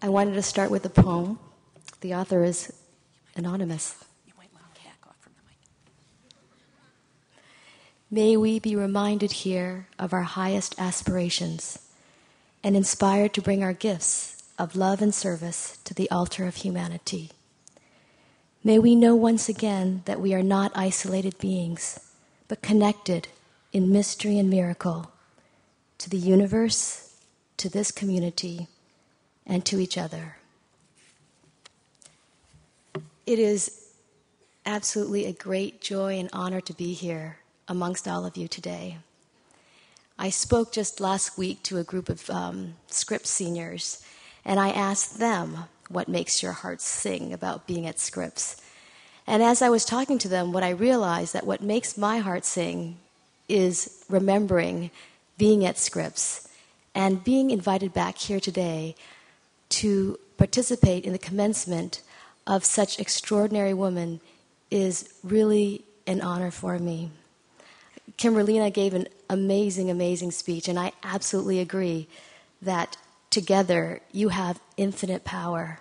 I wanted to start with a poem. The author is anonymous. May we be reminded here of our highest aspirations and inspired to bring our gifts of love and service to the altar of humanity. May we know once again that we are not isolated beings, but connected in mystery and miracle to the universe, to this community, and to each other. It is absolutely a great joy and honor to be here amongst all of you today. I spoke just last week to a group of Scripps seniors, and I asked them what makes your heart sing about being at Scripps. And as I was talking to them, what I realized that what makes my heart sing is remembering being at Scripps and being invited back here today to participate in the commencement of such extraordinary women is really an honor for me. Kimberlina gave an amazing, amazing speech, and I absolutely agree that together you have infinite power.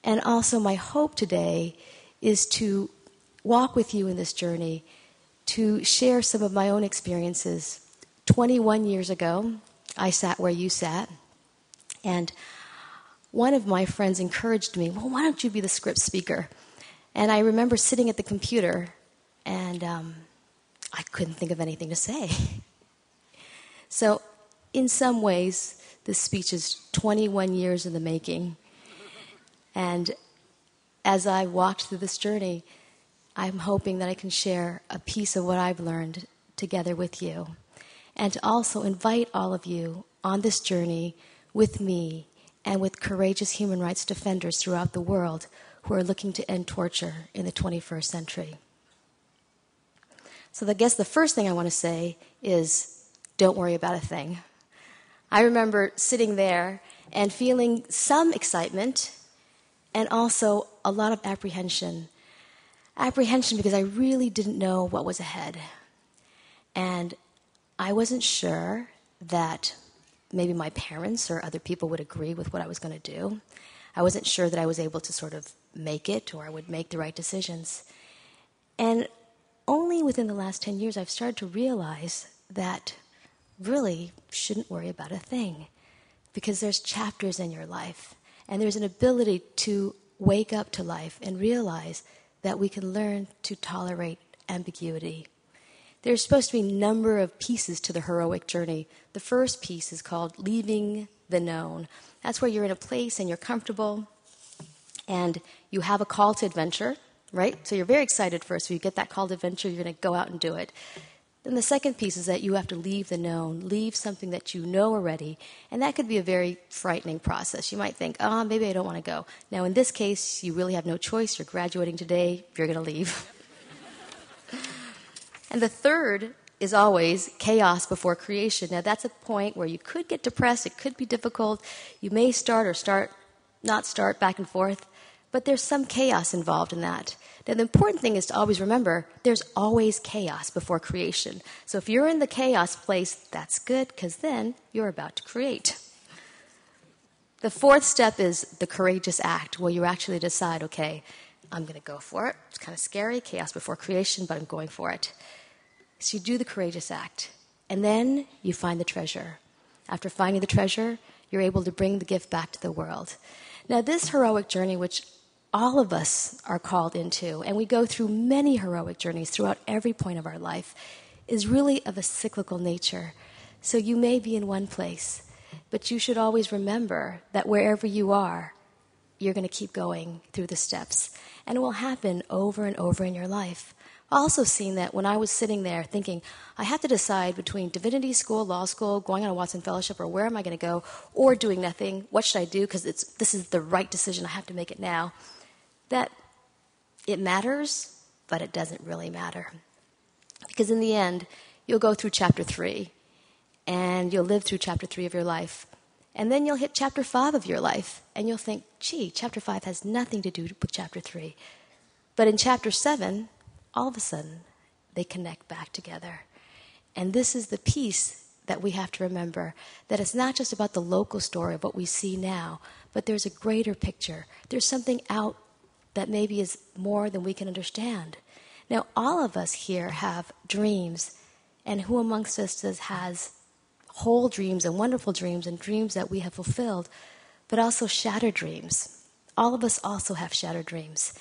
And also my hope today is to walk with you in this journey, to share some of my own experiences. 21 years ago, I sat where you sat, and one of my friends encouraged me, well, why don't you be the Scripps speaker? And I remember sitting at the computer, and I couldn't think of anything to say. So in some ways, this speech is 21 years in the making. And as I walked through this journey, I'm hoping that I can share a piece of what I've learned together with you, and to also invite all of you on this journey with me and with courageous human rights defenders throughout the world who are looking to end torture in the 21st century. So I guess the first thing I want to say is, don't worry about a thing. I remember sitting there and feeling some excitement and also a lot of apprehension. Apprehension because I really didn't know what was ahead. And I wasn't sure that maybe my parents or other people would agree with what I was going to do. I wasn't sure that I was able to sort of make it or I would make the right decisions. And only within the last 10 years I've started to realize that really shouldn't worry about a thing, because there's chapters in your life and there's an ability to wake up to life and realize that we can learn to tolerate ambiguity. There's supposed to be a number of pieces to the heroic journey. The first piece is called leaving the known. That's where you're in a place and you're comfortable and you have a call to adventure, right? So you're very excited first. When you get that call to adventure, you're going to go out and do it. Then the second piece is that you have to leave the known, leave something that you know already, and that could be a very frightening process. You might think, maybe I don't want to go. Now, in this case, you really have no choice. You're graduating today. You're going to leave. And the third is always chaos before creation. Now, that's a point where you could get depressed. It could be difficult. You may start or not start, back and forth. But there's some chaos involved in that. Now, the important thing is to always remember there's always chaos before creation. So if you're in the chaos place, that's good, because then you're about to create. The fourth step is the courageous act, where you actually decide, okay, I'm going to go for it. It's kind of scary, chaos before creation, but I'm going for it. So you do the courageous act, and then you find the treasure. After finding the treasure, you're able to bring the gift back to the world. Now, this heroic journey, which all of us are called into, and we go through many heroic journeys throughout every point of our life, is really of a cyclical nature. So you may be in one place, but you should always remember that wherever you are, you're going to keep going through the steps. And it will happen over and over in your life. I've also seen that when I was sitting there thinking, I have to decide between divinity school, law school, going on a Watson Fellowship, or where am I going to go, or doing nothing. What should I do? Because this is the right decision. I have to make it now. That it matters, but it doesn't really matter. Because in the end, you'll go through chapter 3, and you'll live through chapter 3 of your life. And then you'll hit chapter 5 of your life, and you'll think, gee, chapter 5 has nothing to do with chapter 3. But in chapter 7, all of a sudden, they connect back together. And this is the piece that we have to remember that it's not just about the local story of what we see now, but there's a greater picture. There's something out that maybe is more than we can understand. Now, all of us here have dreams, and who amongst us has whole dreams and wonderful dreams and dreams that we have fulfilled, but also shattered dreams. All of us also have shattered dreams.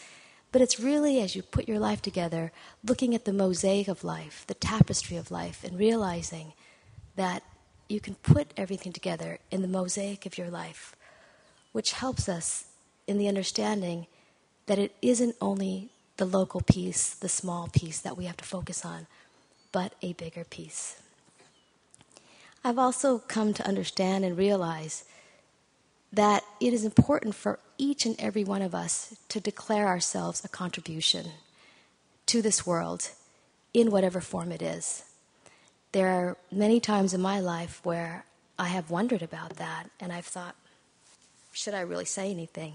But it's really, as you put your life together, looking at the mosaic of life, the tapestry of life, and realizing that you can put everything together in the mosaic of your life, which helps us in the understanding that it isn't only the local piece, the small piece that we have to focus on, but a bigger piece. I've also come to understand and realize that it is important for each and every one of us to declare ourselves a contribution to this world in whatever form it is. There are many times in my life where I have wondered about that, and I've thought, should I really say anything?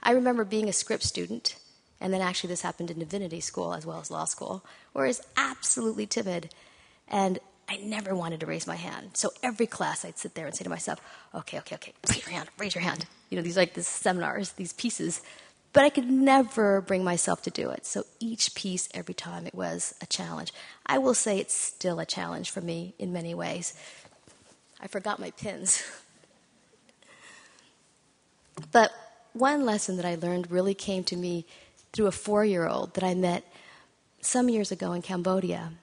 I remember being a Scripps student, and then actually this happened in divinity school as well as law school, where I was absolutely timid, and I never wanted to raise my hand. So every class I'd sit there and say to myself, okay, raise your hand. These seminars, these pieces. But I could never bring myself to do it. So each piece, every time, it was a challenge. I will say it's still a challenge for me in many ways. I forgot my pins. But one lesson that I learned really came to me through a 4-year-old that I met some years ago in Cambodia.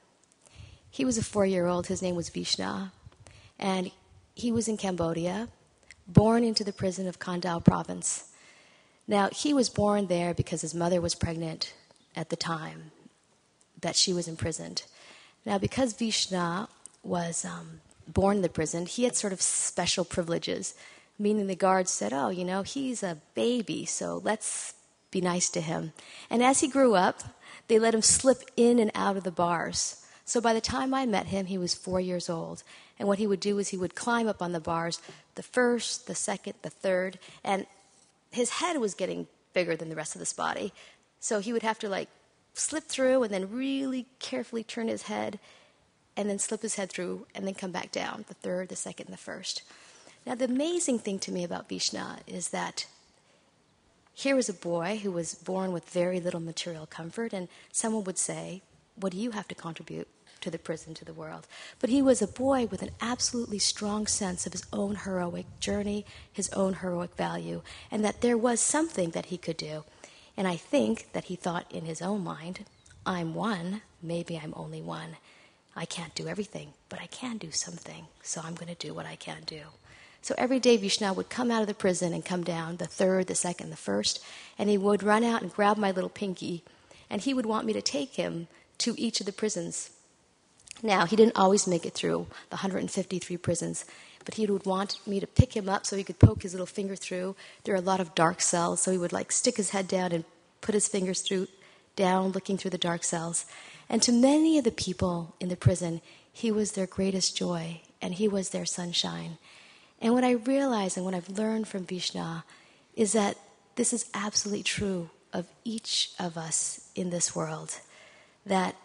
He was a 4-year-old. His name was Vishna. And he was in Cambodia, born into the prison of Kandao province. Now, he was born there because his mother was pregnant at the time that she was imprisoned. Now, because Vishna was born in the prison, he had sort of special privileges, meaning the guards said, he's a baby, so let's be nice to him. And as he grew up, they let him slip in and out of the bars. So by the time I met him, he was 4 years old. And what he would do is he would climb up on the bars, the first, the second, the third, and his head was getting bigger than the rest of his body. So he would have to slip through and then really carefully turn his head and then slip his head through and then come back down, the third, the second, and the first. Now the amazing thing to me about Vishna is that here was a boy who was born with very little material comfort, and someone would say, what do you have to contribute to the prison, to the world? But he was a boy with an absolutely strong sense of his own heroic journey, his own heroic value, and that there was something that he could do. And I think that he thought in his own mind, I'm one, maybe I'm only one. I can't do everything, but I can do something, so I'm going to do what I can do. So every day Vishnu would come out of the prison and come down, the third, the second, the first, and he would run out and grab my little pinky, and he would want me to take him to each of the prisons. Now, he didn't always make it through the 153 prisons, but he would want me to pick him up so he could poke his little finger through. There are a lot of dark cells, so he would stick his head down and put his fingers down, looking through the dark cells. And to many of the people in the prison, he was their greatest joy, and he was their sunshine. And what I realize and what I've learned from Vishnu is that this is absolutely true of each of us in this world, that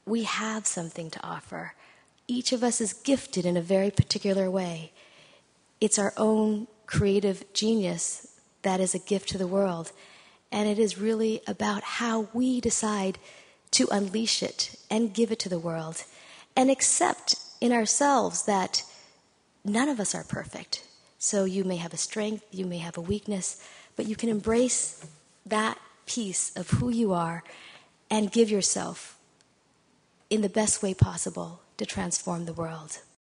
we have something to offer. Each of us is gifted in a very particular way. It's our own creative genius that is a gift to the world. And it is really about how we decide to unleash it and give it to the world. And accept in ourselves that none of us are perfect. So you may have a strength, you may have a weakness, but you can embrace that piece of who you are and give yourself in the best way possible to transform the world.